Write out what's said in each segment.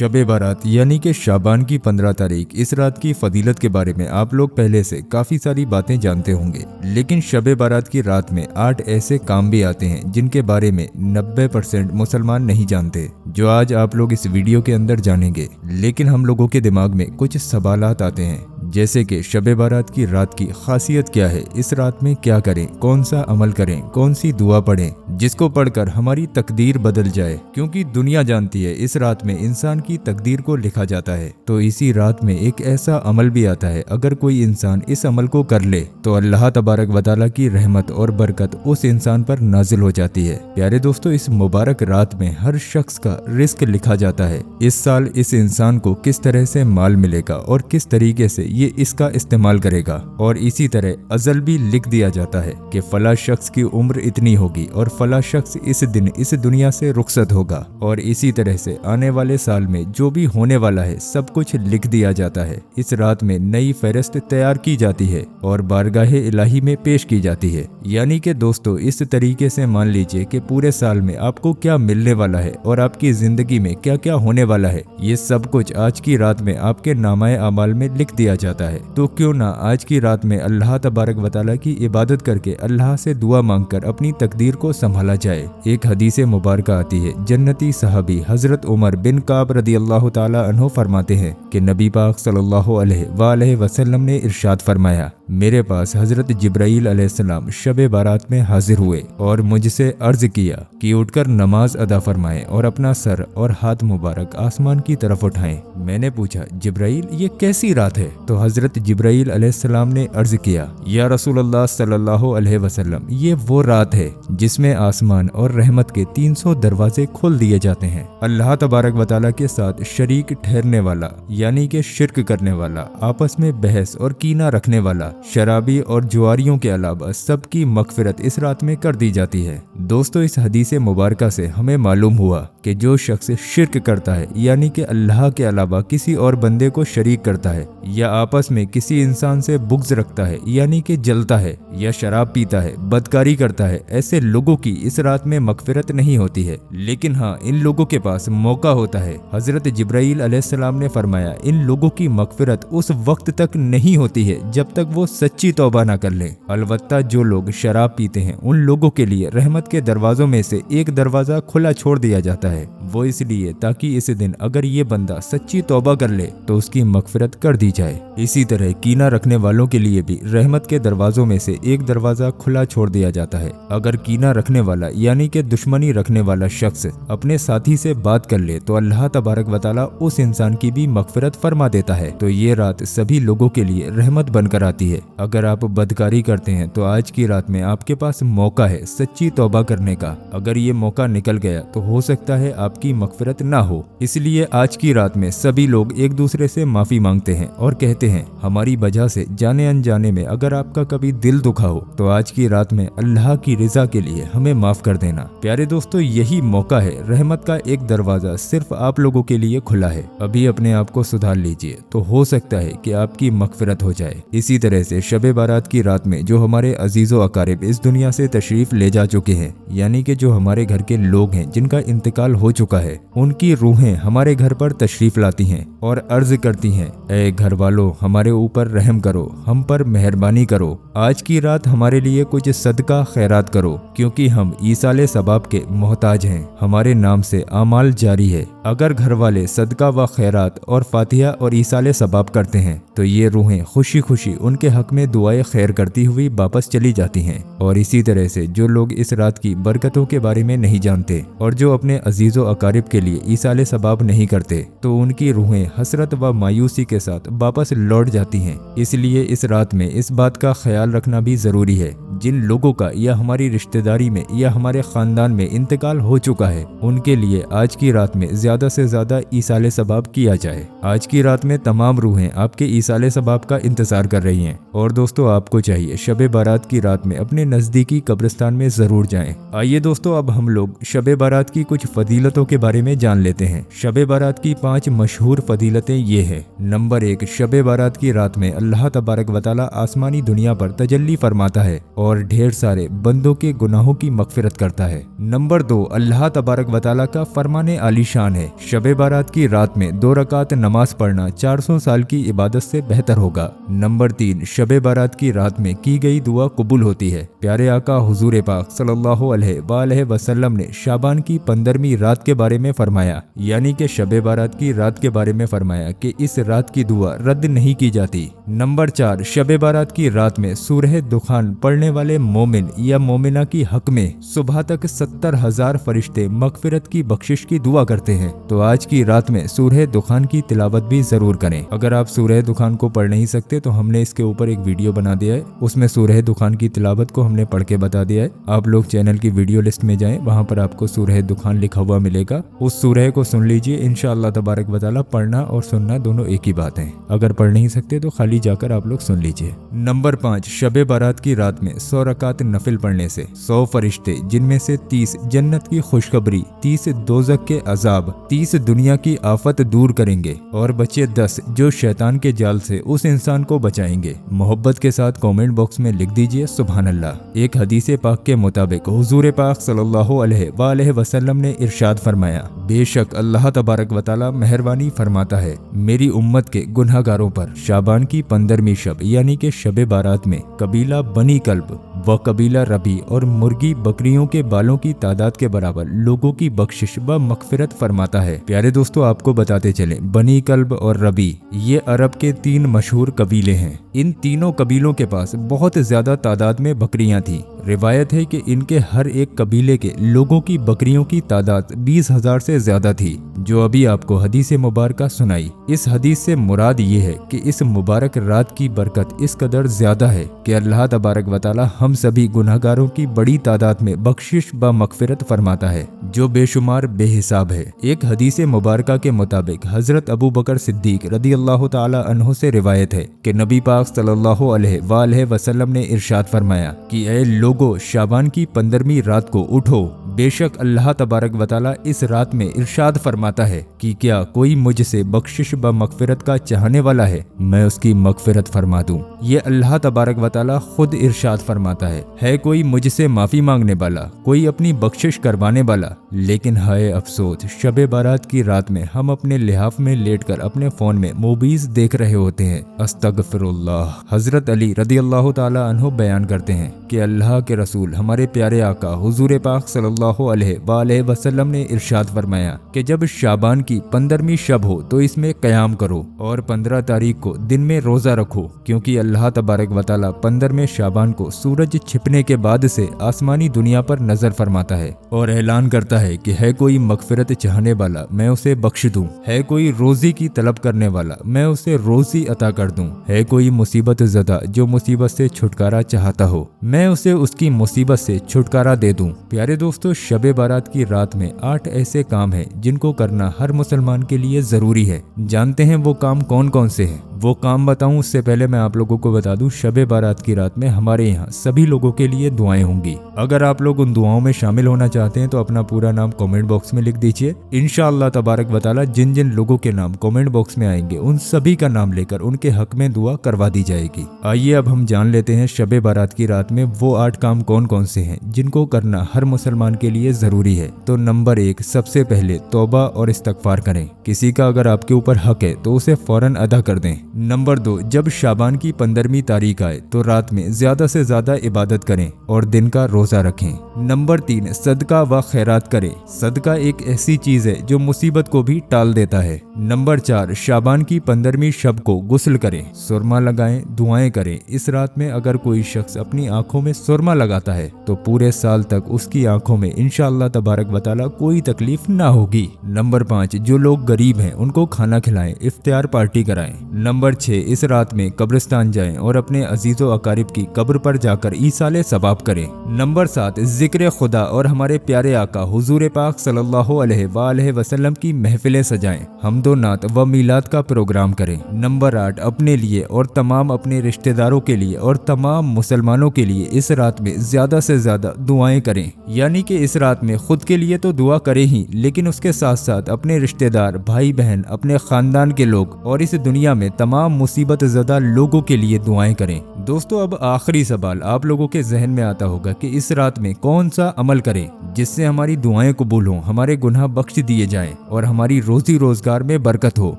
शब-ए बारात यानी कि शाबान की 15 तारीख, इस रात की फजीलत के बारे में आप लोग पहले से काफ़ी सारी बातें जानते होंगे। लेकिन शब-ए बारात की रात में 8 ऐसे काम भी आते हैं जिनके बारे में 90% मुसलमान नहीं जानते, जो आज आप लोग इस वीडियो के अंदर जानेंगे। लेकिन हम लोगों के दिमाग में कुछ सवालात आते हैं, जैसे कि शब-ए बारात की रात की खासियत क्या है, इस रात में क्या करें, कौन सा अमल करें, कौन सी दुआ पढ़ें जिसको पढ़कर हमारी तकदीर बदल जाए। क्योंकि दुनिया जानती है इस रात में इंसान की तकदीर को लिखा जाता है। तो इसी रात में एक ऐसा अमल भी आता है, अगर कोई इंसान इस अमल को कर ले तो अल्लाह तबारक व तआला की रहमत और बरकत उस इंसान पर नाजिल हो जाती है। प्यारे दोस्तों, इस मुबारक रात में हर शख्स का रिस्क लिखा जाता है। इस साल इस इंसान को किस तरह से माल मिलेगा और किस तरीके से ये इसका इस्तेमाल करेगा। और इसी तरह अजल भी लिख दिया जाता है कि फला शख्स की उम्र इतनी होगी और फला शख्स इस दिन इस दुनिया से रुखसत होगा। और इसी तरह से आने वाले साल में जो भी होने वाला है सब कुछ लिख दिया जाता है। इस रात में नई फहरिस्त तैयार की जाती है और बारगाहे इलाही में पेश की जाती है। यानी कि दोस्तों, इस तरीके से मान लीजिए कि पूरे साल में आपको क्या मिलने वाला है और आपकी जिंदगी में क्या क्या होने वाला है, ये सब कुछ आज की रात में आपके नामाए अमाल में लिख दिया जाता है। तो क्यों ना आज की रात में अल्लाह तबारक व तआला की इबादत करके अल्लाह से दुआ मांगकर अपनी तकदीर को संभाला जाए। एक हदीस मुबारक आती है, जन्नती सहाबी हजरत उमर बिन काब रदियल्लाहु ताला अन्हु फरमाते हैं कि नबी पाक सल्लल्लाहु अलैहि वसल्लम ने इरशाद फरमाया, मेरे पास हजरत जिब्राईल अलैहिस्सलाम शब बारात में हाजिर हुए और मुझसे अर्ज किया कि उठकर नमाज अदा फरमाएं और अपना सर और हाथ मुबारक आसमान की तरफ उठाएं। मैंने पूछा, जिब्राईल ये कैसी रात है? तो हजरत जिब्राईल अलैहिस्सलाम ने अर्ज किया, या रसूलल्लाह सल्लल्लाहु अलैहि वसल्लम, ये वो रात है जिसमें आसमान और रहमत के 300 दरवाजे खोल दिए जाते हैं। अल्लाह तबारक व तआला के साथ शरीक ठहरने वाला यानी कि शिर्क करने वाला, आपस में बहस और कीना रखने वाला, शराबी और जुआरियों के अलावा सबकी मगफिरत इस रात में कर दी जाती है। दोस्तों, इस हदीस मुबारका से हमें मालूम हुआ कि जो शख्स शिर्क करता है यानी कि अल्लाह के अलावा किसी और बंदे को शरीक करता है, या आपस में किसी इंसान से बुग़्ज़ रखता है यानी कि जलता है, या शराब पीता है, बदकारी करता है, ऐसे लोगों की इस रात में मगफिरत नहीं होती है। लेकिन हाँ, इन लोगों के पास मौका होता है। हजरत जिब्राईल अलैहिस्सलाम ने फरमाया, इन लोगों की मगफिरत उस वक्त तक नहीं होती है जब तक वो सच्ची तौबा ना कर लें। अलबत्ता जो लोग शराब पीते हैं उन लोगों के लिए रहमत के दरवाजों में से एक दरवाजा खुला छोड़ दिया जाता है। वो इसलिए ताकि इस दिन अगर ये बंदा सच्ची तौबा कर ले तो उसकी मगफिरत कर दी जाए। इसी तरह कीना रखने वालों के लिए भी रहमत के दरवाजों में से एक दरवाजा खुला छोड़ दिया जाता है। अगर कीना रखने वाला यानी कि दुश्मनी रखने वाला शख्स अपने साथी से बात कर ले तो अल्लाह तबारक व तआला उस इंसान की भी मगफिरत फरमा देता है। तो ये रात सभी लोगों के लिए रहमत बनकर आती है। अगर आप बदकारी करते हैं तो आज की रात में आपके पास मौका है सच्ची तौबा करने का। अगर ये मौका निकल गया तो हो सकता है आपकी मगफिरत ना हो। इसलिए आज की रात में सभी लोग एक दूसरे से माफी मांगते हैं और कहते हैं, हमारी वजह से जाने अनजाने में अगर आपका कभी दिल दुखा हो तो आज की रात में अल्लाह की रिजा के लिए हमें माफ कर देना। प्यारे दोस्तों, यही मौका है, रहमत का एक दरवाजा सिर्फ आप लोगों के लिए खुला है। अभी अपने आप को सुधार लीजिए तो हो सकता है कि आपकी मगफिरत हो जाए। इसी तरह से शब बारात की रात में जो हमारे अजीजो अकारिब इस दुनिया से तशरीफ ले जा चुके हैं, यानी कि जो हमारे घर के लोग हैं जिनका इंतकाल हो चुका है, उनकी रूहें हमारे घर पर तशरीफ लाती हैं और अर्ज करती हैं, ऐ घर वालों, हमारे ऊपर रहम करो, हम पर मेहरबानी करो, आज की रात हमारे लिए कुछ सदका खैरात करो, क्योंकि हम ईसाले सबाब के मोहताज हैं, हमारे नाम से आमाल जारी है। अगर घर वाले सदका व खैरात और फातिहा और ईसाले सबाब करते हैं तो ये रूहें खुशी खुशी उनके हक में दुआएं खैर करती हुई वापस चली जाती हैं। और इसी तरह से जो लोग इस रात की बरकतों के बारे में नहीं जानते और जो अपने अजीजों अकारिब के लिए ईसाले सबाब नहीं करते तो उनकी रूहें हसरत व मायूसी के साथ वापस लौट जाती हैं। इसलिए इस रात में इस बात का ख्याल रखना भी जरूरी है, जिन लोगों का या हमारी रिश्तेदारी में या हमारे खानदान में इंतकाल हो चुका है उनके लिए आज की रात में ज्यादा से ज्यादा ईसाले सबाब किया जाए। आज की रात में तमाम रूहें आपके ईसाले सबाब का इंतजार कर रही हैं। और दोस्तों, आपको चाहिए शब बारात की रात में अपने नजदीकी कब्रिस्तान में जरूर जाएं। आइए दोस्तों, अब हम लोग शब बारात की कुछ फजीलतों के बारे में जान लेते हैं। शब बारात की 5 मशहूर फजीलतें ये है। नंबर 1, शब बारात की रात में अल्लाह तबारक व तआला आसमानी दुनिया पर तजल्ली फरमाता है और ढेर सारे बंदों के गुनाहों की मगफिरत करता है। नंबर 2, अल्लाह तबारक व तआला का फरमाने आलीशान है, शब बारात की रात में 2 रकात नमाज पढ़ना 400 साल की इबादत से बेहतर होगा। नंबर 3, शब बारात की रात में की गई दुआ कबूल होती है। प्यारे आका हुजूर पाक सल्लल्लाहु अलैहि वसल्लम ने शाबान की 15वीं रात के बारे में फरमाया, यानी कि शब बारात की रात के बारे में फरमाया कि इस रात की दुआ रद्द नहीं की जाती। नंबर 4, शब बारात की रात में सूरह दुखान पढ़ने वाले मोमिन या मोमिना की हक में सुबह तक 70,000 फरिश्ते मगफिरत की बख्शिश की दुआ करते हैं। तो आज की रात में सूरह दुखान की तिलावत भी जरूर करें। अगर आप सूरह दुखान को पढ़ नहीं सकते तो हमने इसके ऊपर एक वीडियो बना दिया है, उसमें सूरह दुखान की तिलावत को हमने पढ़ के बता दिया है। आप लोग चैनल की वीडियो लिस्ट में जाएं, वहां पर आपको सूरह दुखान लिखा हुआ मिलेगा। उस सूरह को सुन लीजिए। इंशाअल्लाह तबारक व तआला पढ़ना और सुनना दोनों एक ही बात है। अगर पढ़ नहीं सकते तो खाली जाकर आप लोग सुन लीजिए। नंबर 5, शब बारात की रात में 100 रकात नफिल पढ़ने से 100 फरिश्ते, जिनमें से 30 जन्नत की खुशखबरी, 30 दोज़ख के अजाब, 30 दुनिया की आफत दूर करेंगे और बचे 10 जो शैतान के जाल से उस इंसान को बचाएंगे। मोहब्बत के साथ कमेंट बॉक्स में लिख दीजिए सुभान अल्लाह। एक हदीस पाक के मुताबिक हुजूर पाक सल्लल्लाहु अलैहि वसल्लम ने इरशाद फरमाया, बेशक अल्लाह तबारक व तआला मेहरबानी फरमाता है मेरी उम्मत के गुनहगारों पर शाबान की 15वीं शब यानी कि शब बारात में कबीला बनी कल्ब व कबीला रबी और मुर्गी बकरियों के बालों की तादाद के बराबर लोगों की बख्शिश व मगफिरत फरमाता है। प्यारे दोस्तों, आपको बताते चले, बनी कल्ब और रबी ये अरब के 3 मशहूर कबीले हैं। इन तीनों कबीलों के पास बहुत ज्यादा तादाद में बकरियां थी। रिवायत है कि इनके हर एक कबीले के लोगों की बकरियों की तादाद 20,000 से ज्यादा थी, जो अभी आपको हदीस मुबारका सुनाई। इस हदीस से मुराद ये है कि इस मुबारक रात की बरकत इस कदर ज्यादा है कि अल्लाह तबारक व तआला हम सभी गुनहगारों की बड़ी तादाद में बख्शिश व मगफिरत फरमाता है, जो बेशुमार बेहिसाब है। एक हदीस मुबारका के मुताबिक हजरत अबू बकर सिद्दीक रदियल्लाहु ताला अन्हु से रिवायत है कि नबी पाक सल्लल्लाहु अलैहि वसल्लम ने इरशाद फरमाया कि ऐ लोगो, शाबान की 15वीं रात को उठो, बेशक अल्लाह तबारक व तआला इस रात में इरशाद फरमाता है कि क्या कोई मुझसे बख्शिश व मगफिरत का चाहने वाला है, मैं उसकी मगफिरत फरमा दूं। ये अल्लाह तबारक व तआला खुद इरशाद फरमाता है कोई मुझसे माफी मांगने वाला, कोई अपनी बख्शिश करवाने वाला। लेकिन हाय अफसोस, शब बारात की रात में हम अपने लिहाफ में लेटकर अपने फोन में मूवीज देख रहे होते हैं। अस्तगफिरुल्लाह। हजरत अली रदियल्लाहु ताला अन्हु बयान करते हैं कि अल्लाह के रसूल हमारे प्यारे आका हुजूर पाक सल्लल्लाहु अलैहि वसल्लम ने इरशाद फरमाया कि जब शाबान की 15वीं शब हो तो इसमें कयाम करो और 15 तारीख को दिन में रोजा रखो, क्योंकि अल्लाह तबारक व तआला 15वें शाबान को सूरज छिपने के बाद से आसमानी दुनिया पर नजर फरमाता है और ऐलान करता है कि है कोई मगफिरत चाहने वाला, मैं उसे बख्श दूं। है कोई रोजी की तलब करने वाला, मैं उसे रोजी अता कर दूं। है कोई मुसीबत ज़दा जो मुसीबत से छुटकारा चाहता हो, मैं उसे उसकी मुसीबत से छुटकारा दे दूं। प्यारे दोस्तों, शब बारात की रात में 8 ऐसे काम हैं जिनको करना हर मुसलमान के लिए जरूरी है। जानते हैं वो काम कौन कौन से हैं? वो काम बताऊं उससे पहले मैं आप लोगों को बता दूं, शब बारात की रात में हमारे यहाँ सभी लोगों के लिए दुआएं होंगी। अगर आप लोग उन दुआओं में शामिल होना चाहते हैं तो अपना पूरा नाम कमेंट बॉक्स में लिख दीजिए। इंशाअल्लाह तबारक व तआला जिन जिन लोगों के नाम कमेंट बॉक्स में आएंगे उन सभी का नाम लेकर उनके हक में दुआ करवा दी जाएगी। आइए अब हम जान लेते हैं शब बारात की रात में वो 8 काम कौन कौन से हैं जिनको करना हर मुसलमान के लिए जरूरी है। तो नंबर 1, सबसे पहले तौबा और इस्तगफार करें। किसी का अगर आपके ऊपर हक है तो उसे फौरन अदा कर दें। नंबर 2, जब शाबान की 15वीं तारीख आए तो रात में ज्यादा से ज्यादा इबादत करें और दिन का रोजा रखें। नंबर 3, सदका व खैरात करें। सदका एक ऐसी चीज है जो मुसीबत को भी टाल देता है। नंबर 4, शाबान की 15वीं शब को गुस्ल करें, सुरमा लगाएं, दुआएं करें। इस रात में अगर कोई शख्स अपनी आंखों में सुरमा लगाता है तो पूरे साल तक उसकी आंखों में इंशाअल्लाह तबारक व तआला कोई तकलीफ ना होगी। नंबर 5, जो लोग गरीब हैं उनको खाना खिलाएं, इफ्तियार पार्टी कराएं। नंबर 6, इस रात में कब्रिस्तान जाएं और अपने अजीजो अकारिब की कब्र पर जाकर ईसाले सवाब करें। नंबर 7, जिक्र खुदा और हमारे प्यारे आका हुजूर पाक सल्लल्लाहु अलैहि वसल्लम की महफिलें सजाएं, हमदो नात व मीलाद का प्रोग्राम करें। नंबर 8, अपने लिए और तमाम अपने रिश्तेदारों के लिए और तमाम मुसलमानों के लिए इस रात में ज्यादा से ज्यादा दुआएं करें। यानी कि इस रात में खुद के लिए तो दुआ करें ही, लेकिन उसके साथ साथ अपने रिश्तेदार, भाई बहन, अपने खानदान के लोग और इस दुनिया में तमाम तमाम मुसीबत ज़दा लोगों के लिए दुआएं करें। दोस्तों अब आखिरी सवाल आप लोगों के जहन में आता होगा कि इस रात में कौन सा अमल करें जिससे हमारी दुआएं कबूल हों, हमारे गुनाह बख्श दिए जाएं और हमारी रोजी रोजगार में बरकत हो,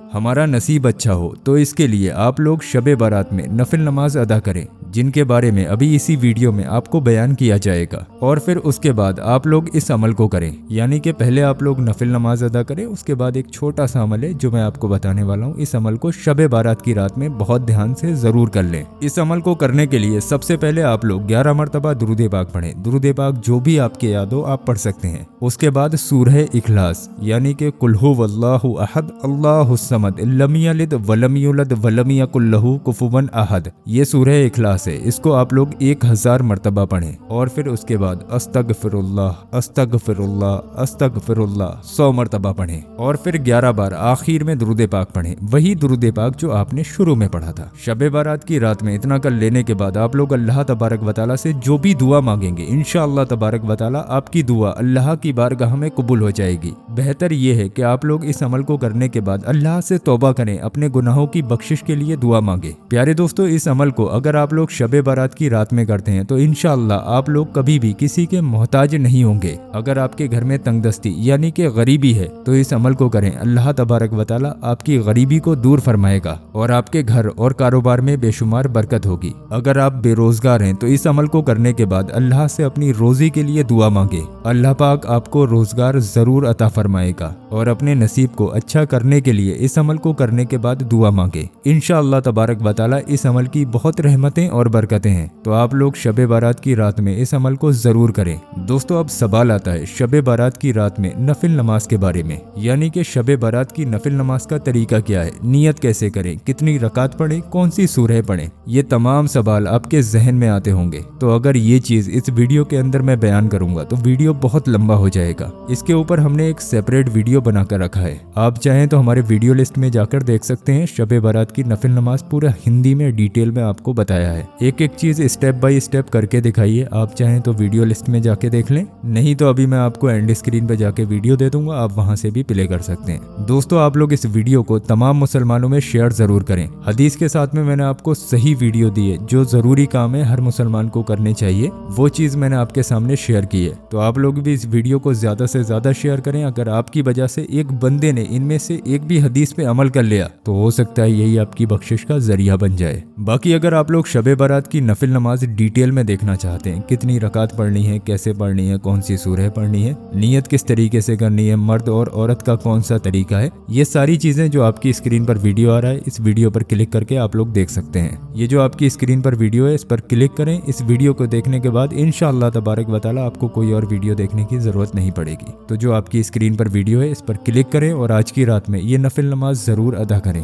हमारा नसीब अच्छा हो। तो इसके लिए आप लोग शबे बारात में नफिल नमाज अदा करें, जिनके बारे में अभी इसी वीडियो में आपको बयान किया जाएगा। और फिर उसके बाद आप लोग इस अमल को करें, यानी कि पहले आप लोग नफिल नमाज अदा करें, उसके बाद एक छोटा सा अमल है जो मैं आपको बताने वाला हूँ। इस अमल को शबे बारात की रात में बहुत ध्यान से जरूर कर लें। इस अमल को करने के लिए सबसे पहले आप लोग 11 मरतबा दुरूद पाक पढ़ें। दुरूद पाक जो भी आपके याद हो आप पढ़ सकते हैं। उसके बाद सूरह इखलास यानी कि कुल हुवल्लाहु अहद अल्लाहुस समद लम यलिद वलम यूलद वलम यकुल लहू कुफुवन अहद, ये सूरह इखलास है। इसको आप लोग 1000 मरतबा पढ़ें। और फिर उसके बाद अस्तगफिरुल्लाह अस्तगफिरुल्लाह अस्तगफिरुल्लाह 100 मरतबा पढ़ें। और फिर 11 बार आखिर में दुरूद पाक पढ़ें, वही दुरूद पाक जो आपने शुरू में पढ़ा था। शबे बारात की रात में इतना कर लेने के बाद आप लोग अल्लाह तबारक व तआला से जो भी दुआ मांगेंगे इंशाअल्लाह तबारक व तआला आपकी दुआ अल्लाह की बारगाह में कबूल हो जाएगी। बेहतर यह है कि आप लोग इस अमल को करने के बाद अल्लाह से तौबा करें, अपने गुनाहों की बख्शिश के लिए दुआ मांगे। प्यारे दोस्तों इस अमल को अगर आप लोग शबे बारात की रात में करते हैं तो इंशाअल्लाह आप लोग कभी भी किसी के मोहताज नहीं होंगे। अगर आपके घर में तंगदस्ती यानी कि गरीबी है तो इस अमल को करें, अल्लाह तबारक व तआला आपकी गरीबी को दूर फरमाएगा और आपके घर और कारोबार में बेशुमार बरकत होगी। अगर आप बेरोजगार हैं तो इस अमल को करने के बाद अल्लाह से अपनी रोजी के लिए दुआ मांगे, अल्लाह पाक आपको रोजगार जरूर अता फरमाएगा। और अपने नसीब को अच्छा करने के लिए इस अमल को करने के बाद दुआ मांगे, इंशाअल्लाह तबारक व तआला इस अमल की बहुत रहमतें और बरकतें हैं। तो आप लोग शबे बारात की रात में इस अमल को जरूर करें। दोस्तों अब सवाल आता है शबे बारात की रात में नफिल नमाज के बारे में, यानी कि शबे बारात की नफिल नमाज का तरीका क्या है, नियत कैसे करें, कितनी रकात पढ़ें, कौन सी सूरह पढ़ें, ये तमाम सवाल आपके जहन में आते होंगे। तो अगर ये चीज इस वीडियो के अंदर मैं बयान करूंगा तो वीडियो बहुत लंबा हो जाएगा। इसके ऊपर हमने एक सेपरेट वीडियो बनाकर रखा है, आप चाहें तो हमारे वीडियो लिस्ट में जाकर देख सकते हैं। शबे बारात की नफिल नमाज पूरा हिंदी में डिटेल में आपको बताया है, एक एक चीज स्टेप बाय स्टेप करके दिखाइए। आप चाहें तो वीडियो लिस्ट में जाके देख लें, नहीं तो अभी मैं आपको एंड स्क्रीन पे जाके वीडियो दे दूंगा, आप वहां से भी प्ले कर सकते हैं। दोस्तों आप लोग इस वीडियो को तमाम मुसलमानों में शेयर जरूर करें। हदीस के साथ में मैंने आपको सही वीडियो दी है, जो जरूरी काम है हर मुसलमान को करने चाहिए, वो चीज मैंने आपके सामने शेयर की है। तो आप लोग भी इस वीडियो को ज्यादा से ज्यादा शेयर करें। अगर आपकी वजह से एक बंदे ने इनमें से एक भी हदीस पे अमल कर लिया तो हो सकता है यही आपकी बख्शिश का जरिया बन जाए। बाकी अगर आप लोग शबे बारात की नफिल नमाज डिटेल में देखना चाहते हैं, कितनी रकात पढ़नी है, कैसे पढ़नी है, कौन सी सूरह पढ़नी है, नियत किस तरीके से करनी है, मर्द और औरत का कौन सा तरीका है, ये सारी चीजें जो आपकी स्क्रीन पर वीडियो आ रहा है, इस वीडियो पर क्लिक करके आप लोग देख सकते हैं। ये जो आपकी स्क्रीन पर वीडियो है इस पर क्लिक करें। इस वीडियो को देखने के बाद इंशाअल्लाह तबारक व तआला आपको कोई और वीडियो देखने की जरूरत नहीं पड़ेगी। तो जो आपकी स्क्रीन पर वीडियो है इस पर क्लिक करें और आज की रात में ये नफिल नमाज जरूर अदा करें।